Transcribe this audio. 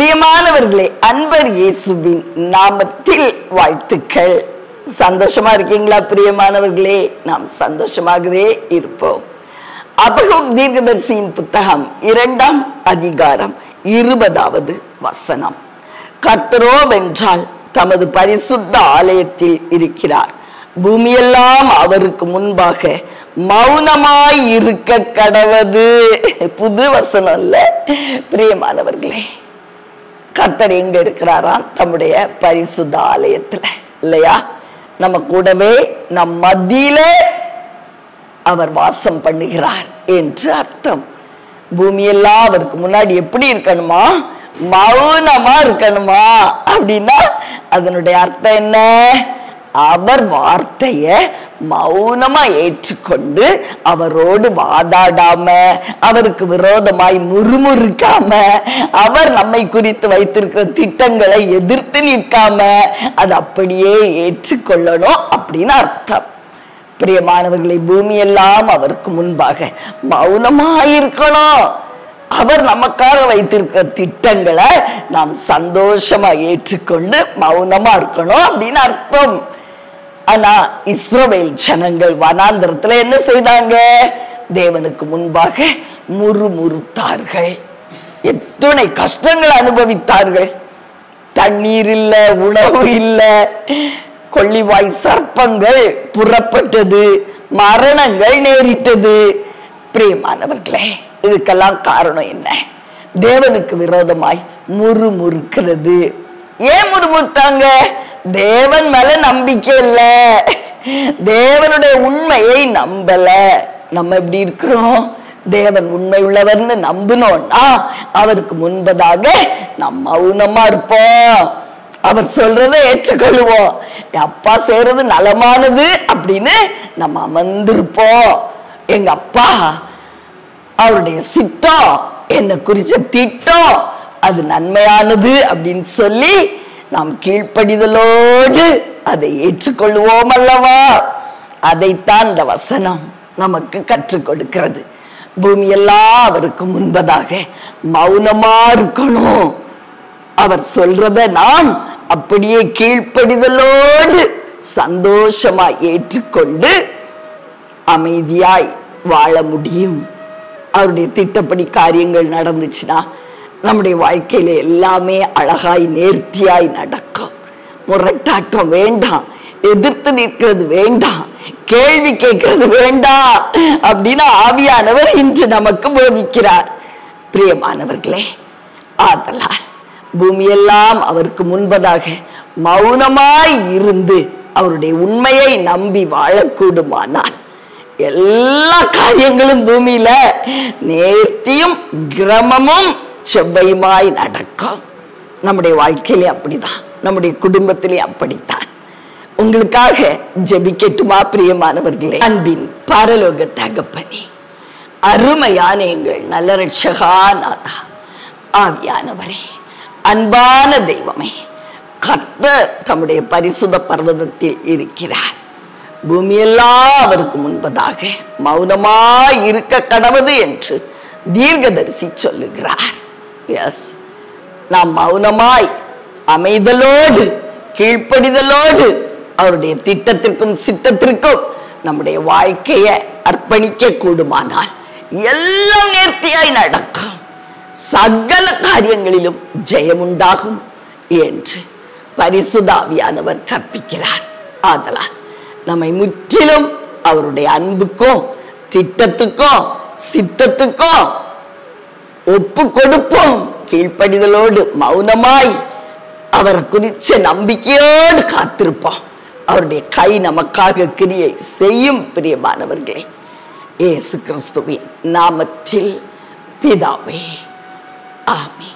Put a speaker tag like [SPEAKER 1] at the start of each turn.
[SPEAKER 1] பிரியமானவர்களே, அன்பர் இயேசுவின் நாமத்தில் வாழ்த்துக்கள். சந்தோஷமா இருக்கீங்களா பிரியமானவர்களே? நாம் சந்தோஷமாகவே இருப்போம். அபகூக் தீர்க்கதரிசியின் புத்தகம் 2ஆம் அதிகாரம் 20வது வசனம். கர்த்தரோவென்றால் தமது பரிசுத்த ஆலயத்தில் இருக்கிறார், பூமியெல்லாம் அவருக்கு முன்பாக மௌனமாய் இருக்க கடவது. புது வசனம் இல்ல பிரியமானவர்களே? கர்த்தர் எங்க இருக்கிறாராம்? தம்முடைய பரிசுத்த ஆலயத்துல இல்லையா? நம்ம கூடவே நம் மத்தியிலே அவர் வாசம் பண்ணுகிறார் என்று அர்த்தம். பூமியெல்லாம் அவருக்கு முன்னாடி எப்படி இருக்கணுமா? மௌனமா இருக்கணுமா? அப்படின்னா அதனுடைய அர்த்தம் என்ன? அவர் வார்த்தைய மௌனமா ஏற்றுக்கொண்டு அவரோடு வாதாடாம, அவருக்கு விரோதமாய் முறுமுறுக்காம, அவர் நம்மை குறித்து வைத்திருக்கிற திட்டங்களை எதிர்த்து நிற்காம அது அப்படியே ஏற்றுக்கொள்ளணும் அப்படின்னு அர்த்தம். பிரியமானவர்களை, பூமியெல்லாம் அவருக்கு முன்பாக மௌனமாயிருக்கணும். அவர் நமக்காக வைத்திருக்கிற திட்டங்களை நாம் சந்தோஷமா ஏற்றுக்கொண்டு மௌனமா இருக்கணும் அப்படின்னு அர்த்தம். ஆனா இஸ்ரவேல் ஜனங்கள் வனாந்தரத்துல என்ன செய்தாங்க? தேவனுக்கு முன்பாக முறுமுறுத்தார்கள். எத்தனை கஷ்டங்களை அனுபவித்தார்கள். தண்ணீர் இல்ல, உணவு இல்ல, கொள்ளிவாய் சர்ப்பங்கள் புறப்பட்டது, மரணங்கள் நேரிட்டது. பிரியமானவர்களே, இதுக்கெல்லாம் காரணம் என்ன? தேவனுக்கு விரோதமாய் முறுமுறுக்கிறது. ஏன் முறுமுறுத்தாங்க? தேவன் மேல நம்பிக்கை இல்ல, தேவனுடைய உண்மையை நம்பல. நம்ம எப்படி இருக்கிறோம்? தேவன் உண்மை உள்ளவர்னு நம்பினோம்னா அவருக்கு முன்பதாக நம்ம மௌனமா இருப்போம். அவர் சொல்றதை ஏற்றுக்கொள்வோம். அப்பா செய்யறது நலமானது அப்படின்னு நம்ம அமர்ந்திருப்போம். எங்க அப்பா அவருடைய சித்தம், என்ன குறிச்ச திட்டம் அது நன்மையானது அப்படின்னு சொல்லி நாம் கீழ்ப்படிதலோடு அதை ஏற்றுக்கொள்வோம் அல்லவா? அதைத்தான் இந்த வசனம் நமக்கு கற்றுக் கொடுக்கிறது. பூமியெல்லாம் அவருக்கு முன்பதாக மௌனமா இருக்கணும். அவர் சொல்றத நாம் அப்படியே கீழ்ப்படிதலோடு சந்தோஷமா ஏற்றுக்கொண்டு அமைதியாய் வாழ முடியும். அவருடைய திட்டப்படி காரியங்கள் நடந்துச்சுன்னா நம்முடைய வாழ்க்கையில எல்லாமே அழகாய் நேர்த்தியாய் நடக்கும். முரட்டாட்டம் வேண்டாம், எதிர்த்து நிற்கிறது வேண்டாம், கேள்வி கேட்கிறது வேண்டாம் அப்படின்னு ஆவியானவர் இன்று நமக்கு போதிக்கிறார். பிரியமானவர்களே, ஆதலால் பூமியெல்லாம் அவருக்கு முன்பதாக மௌனமாய் இருந்து அவருடைய உண்மையை நம்பி வாழக்கூடுமானால் எல்லா காரியங்களும் பூமியில நேர்த்தியும் கிரமமும் செவ்வையுமாய் நடக்கும். நம்முடைய வாழ்க்கையிலே அப்படிதான், நம்முடைய குடும்பத்திலே அப்படித்தான். உங்களுக்காக ஜெபிக்கட்டுமா பிரியமானவர்களே? அன்பின் பரலோக தகப்பனே, அருமையான எங்கள் நல்ல இரட்சகனான ஆவியானவரே, அன்பான தெய்வமே, கர்த்தர் தம்முடைய பரிசுத்த பர்வதத்தில் இருக்கிறார். பூமியெல்லாம் அவருக்கு முன்பதாக மௌனமாய் இருக்க கடவது என்று தீர்க்கதரிசி சொல்லுகிறார். எஸ், நாம் மௌனமாய் அமைதலோடு கீழ்ப்படிதலோடு அவருடைய திட்டத்திற்கும் சித்தத்திற்கும் நம்முடைய வாழ்க்கையை அர்ப்பணிக்க கூடுமானால் எல்லாம் நேர்த்தியாய் நடக்கும், சகல காரியங்களிலும் ஜெயமுண்டாகும் என்று பரிசுத்த ஆவியானவர் கற்பிக்கிறார். ஆதலால் நம்மை முற்றிலும் அவருடைய அன்புக்கும் திட்டத்துக்கும் சித்தத்துக்கும் ஒப்பு கொடுப்போம். கீழ்ப்படிதலோடு மௌனமாய் அவர் குறிச்ச நம்பிக்கையோடு காத்திருப்போம். அவருடைய கை நமக்காக கிரியை செய்யும். பிரியமானவர்களே, இயேசு கிறிஸ்துவின் நாமத்தில் பிதாவே, ஆமென்.